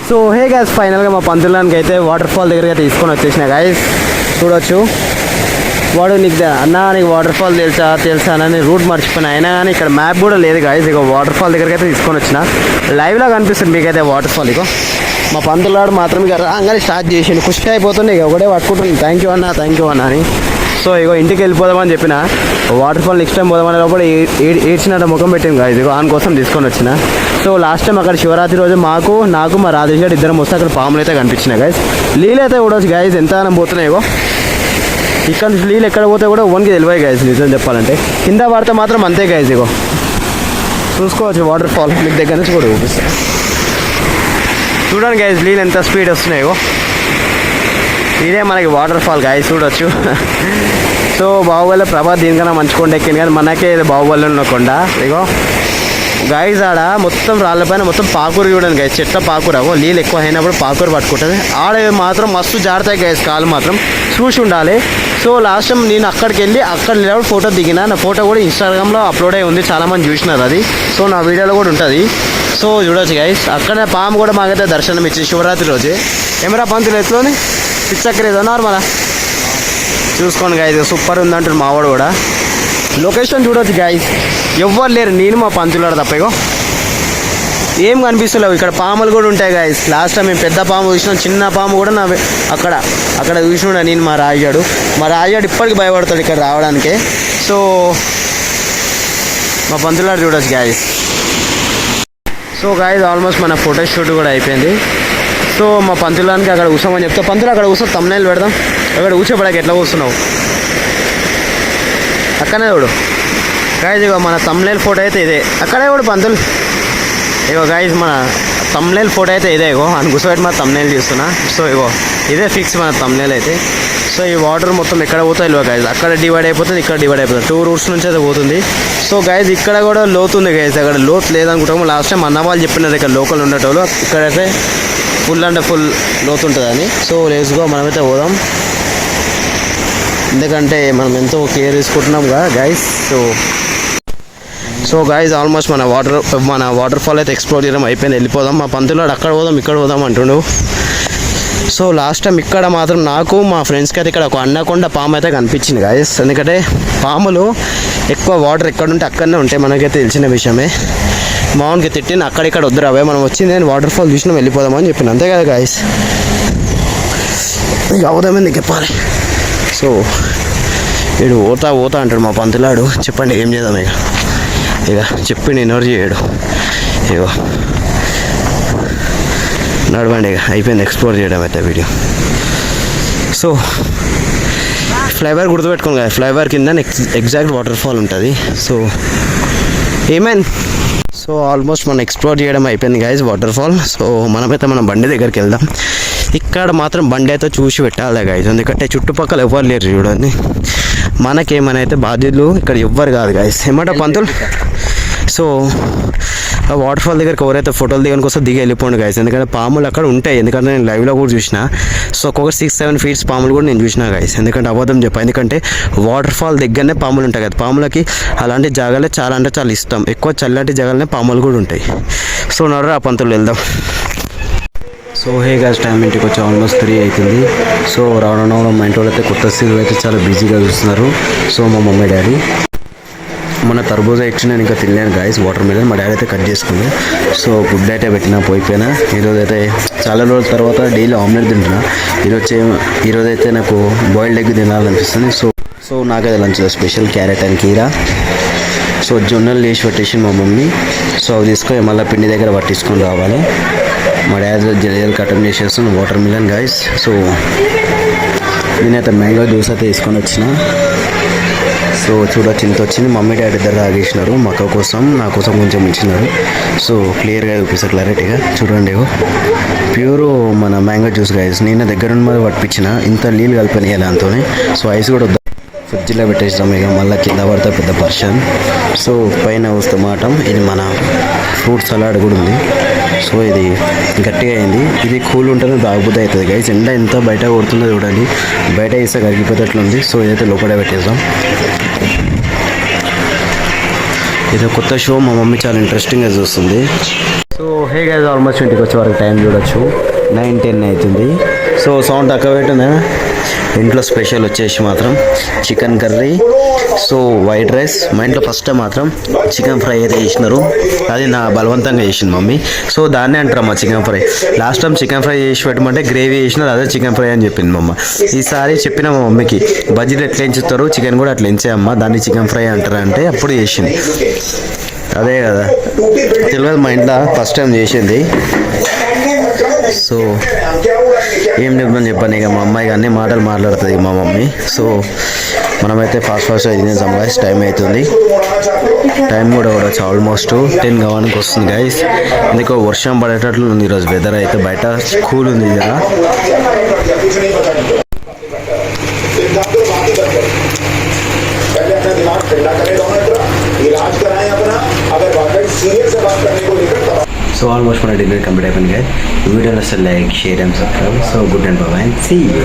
So hey guys, ఫైనల్గా మా పంతులానికి అయితే వాటర్ ఫాల్ దగ్గరికి అయితే తీసుకొని వచ్చేసిన గైస్. చూడొచ్చు, వాడు నీకు అన్నా నీకు వాటర్ ఫాల్ తెలుసా అని రూట్ మర్చిపోయినా, అయినా కానీ ఇక్కడ మ్యాప్ కూడా లేదు గైస్. ఇక వాటర్ ఫాల్ దగ్గరికి అయితే తీసుకొని వచ్చిన. లైవ్లో కనిపిస్తుంది మీకైతే వాటర్ ఫాల్. ఇక మా పంతులాడు మాత్రం ఇక రాగానే స్టార్ట్ చేసిండు, ఖుషి అయిపోతుంది. ఇక ఒకటే పట్టుకుంటుంది, థ్యాంక్ యూ అన్న అని. సో ఇగో ఇంటికి వెళ్ళిపోదామని చెప్పిన, వాటర్ ఫాల్ నెక్స్ట్ టైం పోదామనే లోపల ఏడ్చినట్టు ముఖం పెట్టింది గైస్. ఇగో దాని కోసం తీసుకొని వచ్చిన. సో లాస్ట్ టైం అక్కడ శివరాత్రి రోజు నాకు మా రాజేష్ గారు ఇద్దరం వస్తే అక్కడ పాములు అయితే కనిపించినాయి గైస్. నీళ్ళు అయితే చూడవచ్చు గైస్, ఎంత పోతున్నాయి. ఇగో ఇక్కడ నుంచి నీళ్ళు ఎక్కడ పోతే కూడా ఓన్కి తెలివాయి గైస్. నిజం చెప్పాలంటే కింద పడితే మాత్రం అంతే గైస్. ఇగో చూసుకోవచ్చు వాటర్ ఫాల్, మీకు దగ్గర నుంచి కూడా చూపిస్తాను. చూడండి గైస్, నీళ్ళు ఎంత స్పీడ్ వస్తున్నాయి. ఇగో ఇదే మనకి వాటర్ ఫాల్ గైస్, చూడొచ్చు. సో బాహుబలి ప్రభాత్ దీనికన్నా మంచి కొండ ఎక్కింది, కానీ మనకే ఇది బాహుబలి ఉన్న కొండ. ఇగో గైస్ ఆడ మొత్తం రాళ్ళపైన మొత్తం పాకూరు చూడండి గైస్, చెట్ల పాకూరు. అవో నీళ్ళు ఎక్కువ అయినప్పుడు పాకూరు పట్టుకుంటుంది. ఆడ మాత్రం మస్తు జారుతాయి గైస్, కాలు మాత్రం చూసి ఉండాలి. సో లాస్ట్ టైం నేను అక్కడికి వెళ్ళి అక్కడ నిలబడి ఫోటో దిగిన, నా ఫోటో కూడా ఇన్స్టాగ్రామ్లో అప్లోడ్ అయి ఉంది, చాలామంది చూసినారు అది. సో నా వీడియోలో కూడా ఉంటుంది. సో చూడొచ్చు గైస్, అక్కడ పాము కూడా మాకైతే దర్శనం ఇచ్చింది శివరాత్రి రోజే. కెమెరా పంతులు ఎట్లోని పిచ్చక్కరేదా నార్మలా చూసుకోండి గైస్, సూపర్ ఉందంటారు మావాడు కూడా. లొకేషన్ చూడవచ్చు గైస్, ఎవ్వరు లేరు, నేను మా పంతులాడు తప్ప. ఇగో ఏం కనిపిస్తలేవు, ఇక్కడ పాములు కూడా ఉంటాయి గైస్. లాస్ట్ టైం మేము పెద్ద పాము చూసినాం, చిన్న పాము కూడా నా అక్కడ చూసినా నేను. మా రాజాడు ఇప్పటికి భయపడతాడు ఇక్కడ రావడానికి. సో మా పంతులాడు చూడవచ్చు గైస్. సో గైస్ ఆల్మోస్ట్ మన ఫోటోషూట్ కూడా అయిపోయింది. సో మా పంతులానికి అక్కడ కూర్చోమని చెప్తా. పంతులు అక్కడ కూర్చో, తమ్నైల్ పెడదాం. అక్కడ కూర్చోబడక ఎట్లా కూర్చున్నావు అక్కనే చూడు గైజ్. ఇగో మన తమ్నైల్ ఫోటో అయితే ఇదే, అక్కడే కూడా పంతులు. ఇగో గైజ్ మన తమ్నైల్ ఫోటో అయితే ఇదే. ఇగో అని కూర్చోబెట్టి మన తమ్నైల్ తీస్తున్నా. సో ఇగో ఇదే ఫిక్స్ మన తమ్నైల్ అయితే. సో ఈ వాటర్ మొత్తం ఎక్కడ పోతాయి ఇల్వ గైజ్, అక్కడ డివైడ్ అయిపోతుంది, ఇక్కడ డివైడ్ అయిపోతుంది. 2 రూట్స్ నుంచి అయితే పోతుంది. సో గైజ్ ఇక్కడ కూడా లోతుంది గైజ్, అక్కడ లోతు లేదనుకుంటాము. లాస్ట్ టైం అన్న వాళ్ళు చెప్పినారు ఇక్కడ లోకల్ ఉండేటోళ్ళు, ఇక్కడైతే ఫుల్ అంటే ఫుల్ లోతు ఉంటుందని. సో లేచుగా మనమైతే పోదాం, ఎందుకంటే మనం ఎంతో కేర్ తీసుకుంటున్నాం కదా గైస్. సో గైస్ ఆల్మోస్ట్ మన వాటర్ ఫాల్ అయితే ఎక్స్ప్లోర్ చేయడం అయిపోయింది, వెళ్ళిపోదాం. మా పంతులాడు అక్కడ పోదాం ఇక్కడ పోదాం అంటుండు. సో లాస్ట్ టైం ఇక్కడ మాత్రం నాకు మా ఫ్రెండ్స్కి అయితే ఇక్కడ ఒక అన్నకొండ పాము అయితే కనిపించింది గైస్. ఎందుకంటే పాములు ఎక్కువ వాటర్ ఎక్కడుంటే అక్కడనే ఉంటాయి, మనకైతే తెలిసిన విషయమే. మామూలుగా తిట్టిన అక్కడిక్కడ వద్దురావే, మనం వచ్చింది నేను వాటర్ ఫాల్ చూసినాం వెళ్ళిపోదామని చెప్పిన, అంతే కదా గైస్. ఇక అవుదామని చెప్పాలి. సో వీడు పోతా అంటాడు మా పంతులాడు. చెప్పండి ఏం చేద్దాం ఇక చెప్పి నేను ఎవరు చేయడు. ఇగో నడవండి, ఇక అయిపోయింది ఎక్స్ప్లోర్ చేయడం అయితే వీడియో. సో ఫ్లైఓవర్ గుర్తుపెట్టుకోండి కదా, ఫ్లైఓవర్ కింద ఎగ్జాక్ట్ వాటర్ ఫాల్ ఉంటుంది. సో ఏమైంది. సో ఆల్మోస్ట్ మనం ఎక్స్ప్లోర్ చేయడం అయిపోయింది గైజ్ వాటర్ ఫాల్. సో మనమైతే మన బండి దగ్గరికి వెళ్దాం. ఇక్కడ మాత్రం బండి అయితే చూసి పెట్టాలి గైజ్, ఎందుకంటే చుట్టుపక్కల ఎవ్వరు లేరు చూడండి. మనకేమైనా అయితే బాధ్యులు ఇక్కడ ఎవ్వరు కాదు గైజ్, ఏమంట పంతులు. సో ఆ వాటర్ ఫాల్ దగ్గరికి ఎవరైతే ఫోటోలు దిగడానికి వస్తే దిగి వెళ్ళిపోండి గైస్, ఎందుకంటే పాములు అక్కడ ఉంటాయి. ఎందుకంటే నేను లైవ్లో కూడా చూసిన. సో ఒక్కొక్క 6-7 ఫీట్స్ పాములు కూడా నేను చూసిన గైస్, ఎందుకంటే అబద్ధం చెప్పా. ఎందుకంటే వాటర్ ఫాల్ దగ్గరనే పాములు ఉంటాయి కదా, పాములకి అలాంటి జాగాలే చాలా అంటే చాలా ఇష్టం. ఎక్కువ చల్లటి జాగాలనే పాములు కూడా ఉంటాయి. సో నడరా పంతులు వెళ్దాం. సో హే గైస్, టైం ఇంటికి వచ్చి ఆల్మోస్ట్ 3 అవుతుంది. సో రావడం మా ఇంటి వాళ్ళు అయితే కొత్త సీరియల్ అయితే చాలా బిజీగా చూస్తున్నారు. సో మా మమ్మీ డాడీ మన తర్బూజా ఇచ్చి నేను ఇంకా తినలేను గాయస్, వాటర్ మిలన్ మా డాడీ అయితే కట్ చేసుకుంది. సో గుడ్ అయితే పెట్టినా పోయిపోయినా. ఈరోజు అయితే చాలా రోజుల తర్వాత డైలీ ఆమ్లెట్ తింటున్నా. ఈరోజు అయితే నాకు బాయిల్డ్ ఎగ్ తినాలనిపిస్తుంది. సో నాకైతే లంచ్లో స్పెషల్ క్యారెట్ అండ్ కీరా. సో జొన్నలు వేసి పెట్టేసి మా మమ్మీ. సో అవి తీసుకొని మళ్ళీ పిండి దగ్గర పట్టించుకొని రావాలి. మా డాడీ జల్లి కటన్ చేసేస్తున్నాను వాటర్ మిలన్ గాయస్. సో నేనైతే మ్యాంగో జ్యూస్ అయితే తీసుకొని వచ్చిన. సో చూడొచ్చు ఇంత వచ్చింది. మమ్మీ డాడీ ఇద్దరు తాగేసినారు, మా అక్క కోసం నా కోసం కొంచెం ఇచ్చినారు. సో క్లియర్గా చూపిస్తారు, క్లారిటీగా చూడండి. ప్యూర్ మన మ్యాంగో జ్యూస్ గైస్, నేను దగ్గర మరి పట్టించిన. ఇంత నీళ్ళు కలిపినాయి దాంతో. సో ఐస్ కూడా ఫ్రిడ్జ్లో పెట్టేస్తాం. ఇక మళ్ళీ కింద పడితే పెద్ద పర్షన్. సో పైన వస్తే మాటం ఇది మన ఫ్రూట్ సలాడ్ కూడా ఉంది. సో ఇది గట్టిగా అయింది. ఇది కూల్ ఉంటేనే తాగబుద్ధి అవుతుంది గైస్. ఎండ ఎంత బయట కొడుతుందో చూడండి, బయట వేస్తే కరిగిపోయేటట్లుంది. సో ఇదైతే లోపల పెట్టేద్దాం. ఇది కొత్త షో, మా మమ్మీ చాలా ఇంట్రెస్టింగ్గా చూస్తుంది. So hey hey guys, almost ఇంటికి వచ్చే వరకు టైం చూడొచ్చు 9-10 అవుతుంది. సో సౌండ్ తక్కువ పెట్టిందా? ఇంట్లో స్పెషల్ వచ్చేసి మాత్రం chicken curry, so white rice. మా ఇంట్లో ఫస్ట్ మాత్రం చికెన్ ఫ్రై అయితే చేసినారు. అది నా బలవంతంగా చేసింది మమ్మీ. సో దాన్నే అంటారమ్మా chicken fry. Last time chicken fry చేసి పెట్టమంటే గ్రేవీ చేసినారు, అదే చికెన్ ఫ్రై అని చెప్పింది మా అమ్మ. ఈసారి చెప్పిన మా మమ్మీకి బడ్జెట్ ఎట్లా ఎంచుతారు, చికెన్ కూడా అట్లా ఎంచాయమ్మా, దాన్ని చికెన్ ఫ్రై అంటారా అంటే అప్పుడు చేసింది. అదే కదా తెలియదు, మా ఇంట్లో ఫస్ట్ టైం చేసింది. సో ఏం చెప్పని చెప్పాను ఇక, మా అమ్మాయి అన్ని మాటలు మాట్లాడుతుంది మా మమ్మీ. సో మనమైతే ఫాస్ట్గా తినేసాం గైస్, టైం అవుతుంది. టైం కూడా కూడా ఆల్మోస్ట్ 10 కావడానికి వస్తుంది గైస్. ఎందుకో వర్షం పడేటట్లు ఉంది ఈరోజు వెదర్ అయితే, బయట కూల్ ఉంది కదా. సో ఆల్మోస్ట్ మన డిన్నర్ కంప్లీట్ అయిపోయింది గైస్. వీడియో నచ్చితే like, share and subscribe. So good and bye and see you.